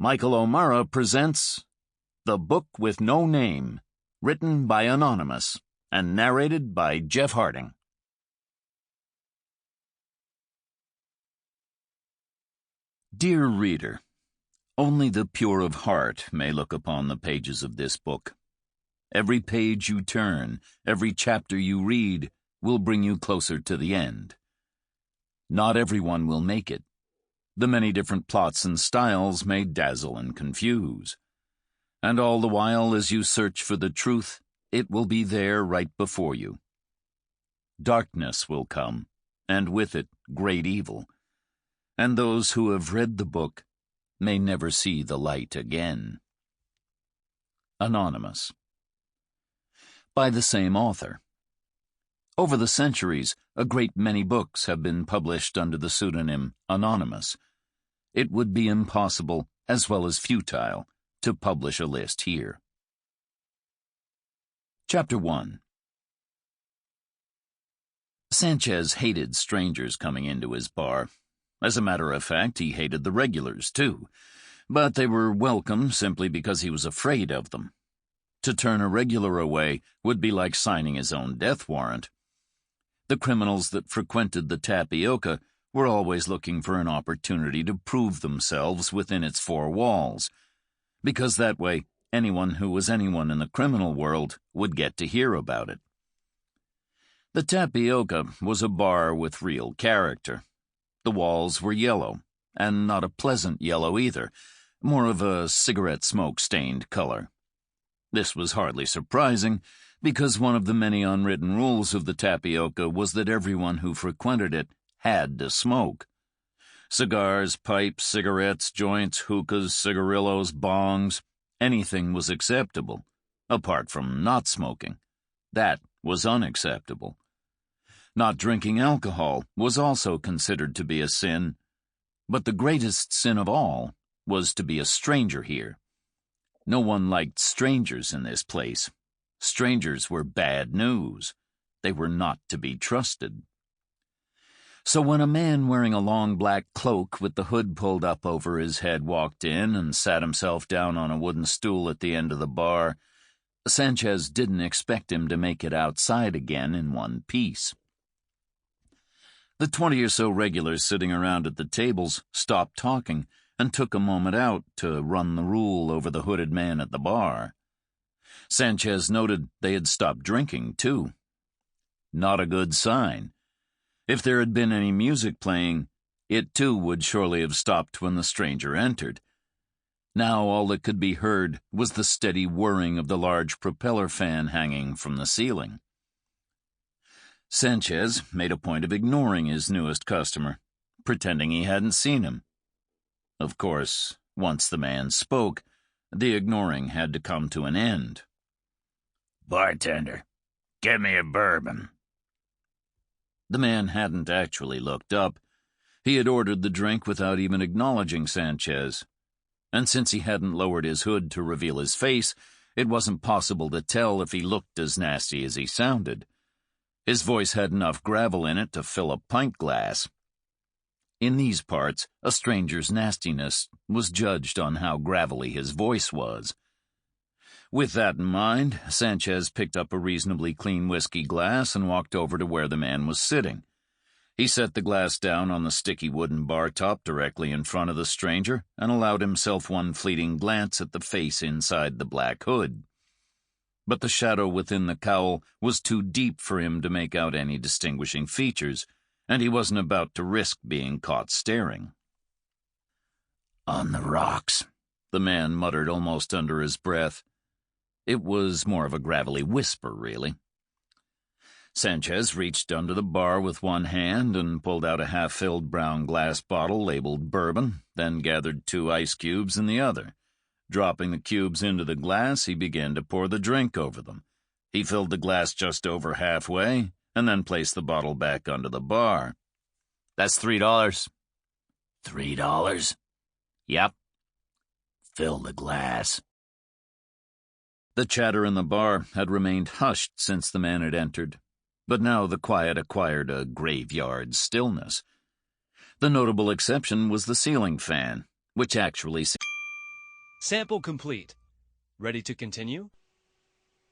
Michael OMara presents The Book with No Name, written by Anonymous and narrated by Jeff Harding. Dear reader, only the pure of heart may look upon the pages of this book. Every page you turn, every chapter you read, will bring you closer to the end. Not everyone will make it. The many different plots and styles may dazzle and confuse. And all the while, as you search for the truth, it will be there right before you. Darkness will come, and with it great evil. And those who have read the book may never see the light again. Anonymous. By the same author. Over the centuries, a great many books have been published under the pseudonym Anonymous. It would be impossible, as well as futile, to publish a list here. Chapter 1. Sanchez hated strangers coming into his bar. As a matter of fact, he hated the regulars, too. But they were welcome simply because he was afraid of them. To turn a regular away would be like signing his own death warrant. The criminals that frequented the tapioca were always looking for an opportunity to prove themselves within its four walls, because that way anyone who was anyone in the criminal world would get to hear about it. The tapioca was a bar with real character. The walls were yellow, and not a pleasant yellow either, more of a cigarette smoke-stained color. This was hardly surprising, because one of the many unwritten rules of the tapioca was that everyone who frequented it had to smoke. Cigars, pipes, cigarettes, joints, hookahs, cigarillos, bongs, anything was acceptable, apart from not smoking. That was unacceptable. Not drinking alcohol was also considered to be a sin, but the greatest sin of all was to be a stranger here. No one liked strangers in this place. Strangers were bad news. They were not to be trusted. So when a man wearing a long black cloak with the hood pulled up over his head walked in and sat himself down on a wooden stool at the end of the bar, Sanchez didn't expect him to make it outside again in one piece. The 20 or so regulars sitting around at the tables stopped talking and took a moment out to run the rule over the hooded man at the bar. Sanchez noted they had stopped drinking, too. Not a good sign. If there had been any music playing, it too would surely have stopped when the stranger entered. Now all that could be heard was the steady whirring of the large propeller fan hanging from the ceiling. Sanchez made a point of ignoring his newest customer, pretending he hadn't seen him. Of course, once the man spoke, the ignoring had to come to an end. "Bartender, get me a bourbon." The man hadn't actually looked up. He had ordered the drink without even acknowledging Sanchez. And since he hadn't lowered his hood to reveal his face, it wasn't possible to tell if he looked as nasty as he sounded. His voice had enough gravel in it to fill a pint glass. In these parts, a stranger's nastiness was judged on how gravelly his voice was. With that in mind, Sanchez picked up a reasonably clean whiskey glass and walked over to where the man was sitting. He set the glass down on the sticky wooden bar top directly in front of the stranger and allowed himself one fleeting glance at the face inside the black hood. But the shadow within the cowl was too deep for him to make out any distinguishing features, and he wasn't about to risk being caught staring. "On the rocks," the man muttered almost under his breath. It was more of a gravelly whisper, really. Sanchez reached under the bar with one hand and pulled out a half-filled brown glass bottle labeled bourbon, then gathered 2 ice cubes in the other. Dropping the cubes into the glass, he began to pour the drink over them. He filled the glass just over halfway, and then placed the bottle back under the bar. "That's $3. $3? Yep. Fill the glass." The chatter in the bar had remained hushed since the man had entered, but now the quiet acquired a graveyard stillness. The notable exception was the ceiling fan, which actually Sample complete. Ready to continue?